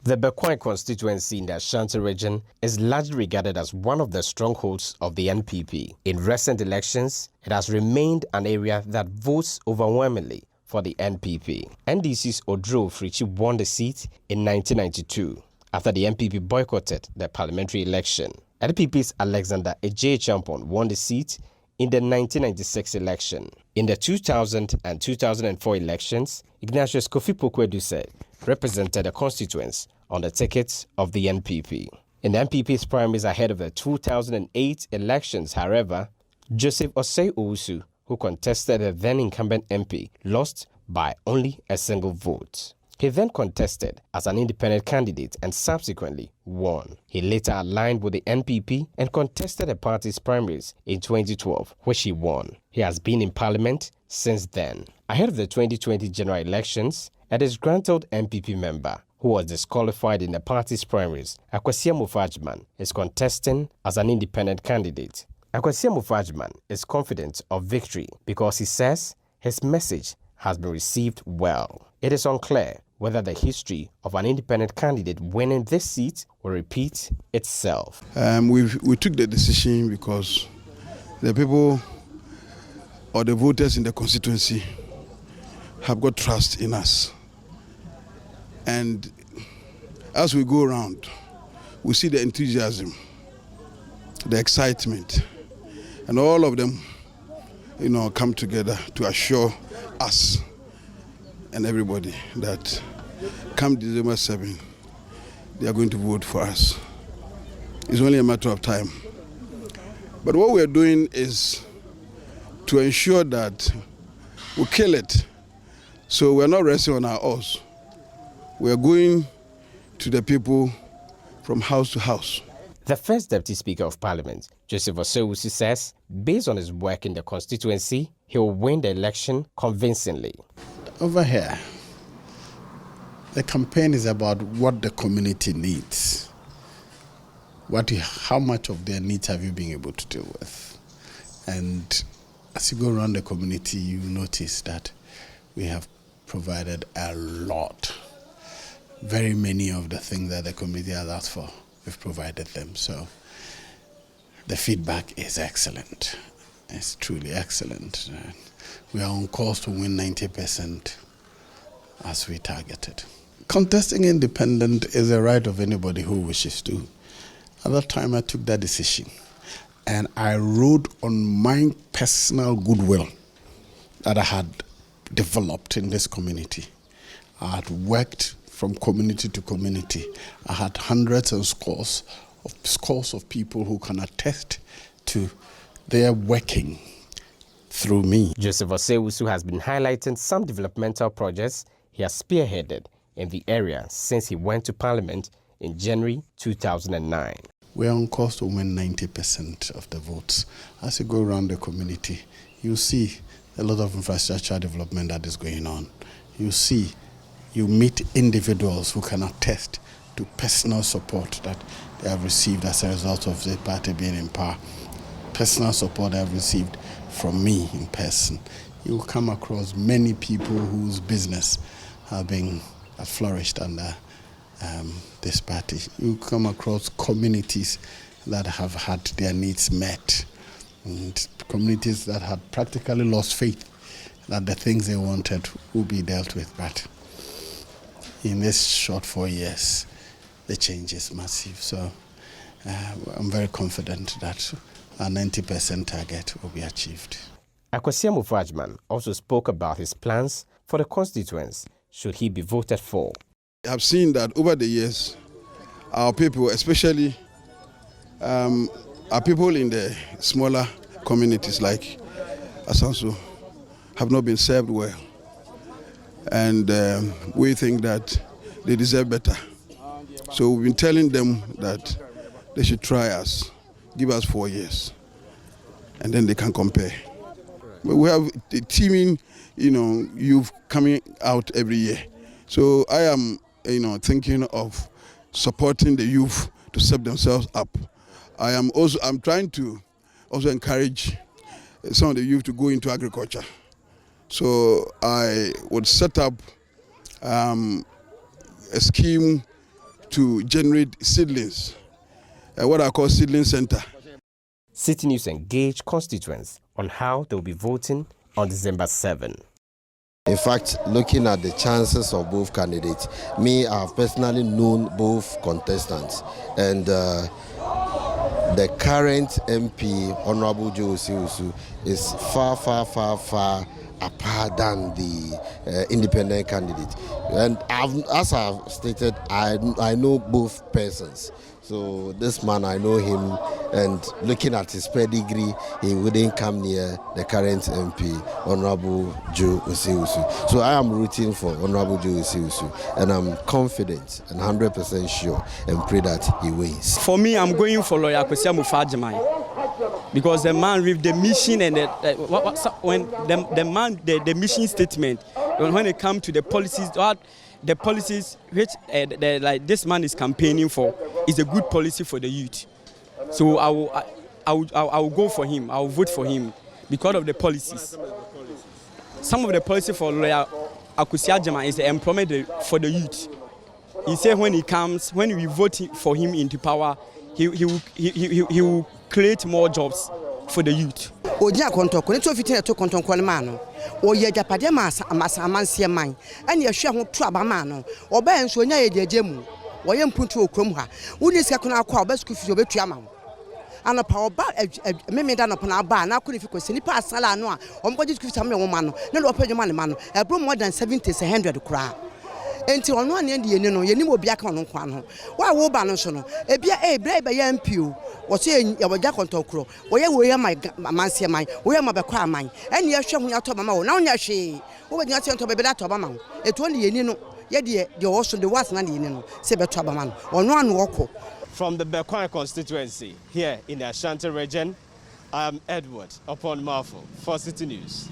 The Bekwai constituency in the Ashanti region is largely regarded as one of the strongholds of the NPP. In recent elections, it has remained an area that votes overwhelmingly for the NPP. NDC's Odro Frichi won the seat in 1992 after the NPP boycotted the parliamentary election. NPP's Alexander Ejay Champon won the seat in the 1996 election. In the 2000 and 2004 elections, Ignatius Kofi Poku-Eduse represented the constituents on the ticket of the NPP. In the NPP's primaries ahead of the 2008 elections, however, Joseph Osei Owusu, who contested the then incumbent MP, lost by only a single vote. He then contested as an independent candidate and subsequently won. He later aligned with the NPP and contested the party's primaries in 2012, which he won. He has been in parliament since then. Ahead of the 2020 general elections, a disgruntled NPP member who was disqualified in the party's primaries, Akwasia Mufajman, is contesting as an independent candidate. Akwasia Mufajman is confident of victory because he says his message has been received well. It is unclear whether the history of an independent candidate winning this seat will repeat itself. We took the decision because the people or the voters in the constituency have got trust in us. And as we go around, we see the enthusiasm, the excitement, and all of them, come together to assure us and everybody that come December 7, they are going to vote for us. It's only a matter of time. But what we're doing is to ensure that we kill it. So we're not resting on our oars. We're going to the people from house to house. The first Deputy Speaker of Parliament, Joseph Osei Owusu, says based on his work in the constituency, he will win the election convincingly. Over here, the campaign is about what the community needs. How much of their needs have you been able to deal with? And as you go around the community, you notice that we have provided a lot. Very many of the things that the community has asked for, we've provided them. So the feedback is excellent. It's truly excellent. We are on course to win 90% as we targeted. Contesting independent is a right of anybody who wishes to. At that time, I took that decision, and I rode on my personal goodwill that I had developed in this community. I had worked from community to community. I had hundreds and scores of people who can attest to their working through me. Joseph Osei Owusu has been highlighting some developmental projects he has spearheaded in the area since he went to Parliament in January 2009. We are on course to win 90% of the votes. As you go around the community, you see a lot of infrastructure development that is going on. You meet individuals who can attest to personal support that they have received as a result of the party being in power. Personal support they have received from me in person. You will come across many people whose business have flourished under this party. You come across communities that have had their needs met, and communities that had practically lost faith that the things they wanted will be dealt with. But in this short 4 years, the change is massive. So I'm very confident that our 90% target will be achieved. Akwasia Mufajman also spoke about his plans for the constituents should he be voted for. I have seen that over the years, our people, especially our people in the smaller communities like Asanso, have not been served well. And we think that they deserve better. So we've been telling them that they should try us, give us 4 years, and then they can compare. But we have a teaming, youth coming out every year. So I am, thinking of supporting the youth to set themselves up. I'm trying to also encourage some of the youth to go into agriculture. So I would set up a scheme to generate seedlings, what I call seedling center. Citi News engaged constituents on how they will be voting on December 7. In fact, looking at the chances of both candidates, I have personally known both contestants, and the current MP, Honorable Joe Osiusu, is far apart than the independent candidate. And as I've stated, I know both persons. So this man, I know him, and looking at his pedigree, he wouldn't come near the current MP, Honorable Joe Osiusu. So I am rooting for Honorable Joe Osiusu, and I'm confident and 100% sure and pray that he wins. For me, I'm going for Lawyer Kwesi Amufajimai, because the man with the mission and the mission statement, when it comes to the policies which like this man is campaigning for, is a good policy for the youth. So I will go for him. I will vote for him because of the policies. Some of the policies for Lawyer Kwesi Amufajimai is the employment for the youth. He said when we vote for him into power, he will create more jobs for the youth. Oja konto ko ne to fitin to konto ko ma no o ye japade ma amanse man ene ye hwe ho to abama no oba enso onya ye deje mu wo ye mpuntu okrom ha woni sika kono akwa oba school fees obetu ama anopa oba memeda no pona ba na ko ne fi kwesi nipa asala no a omko school fees am ye wo ma no ne lo pedwuma ne ma no ebro more than 70 to 100 kura. Enti ono ane de yeni no yeni mo bia ka ono kwa no wa wo ba no so no ebia bra be ya mpio wo se ya wagya kontokro wo ye manse man wo ye mabekwa aman ene ye hwe hu ya to mama wo na onya hwe wo be nya se to be da to mama wo etu oni yeni no ye de wo so de was na de yeni no se be to mama no ono anu woko. From the Bekwan constituency here in the Ashanti region, I am Edward upon Marfo for Citi News.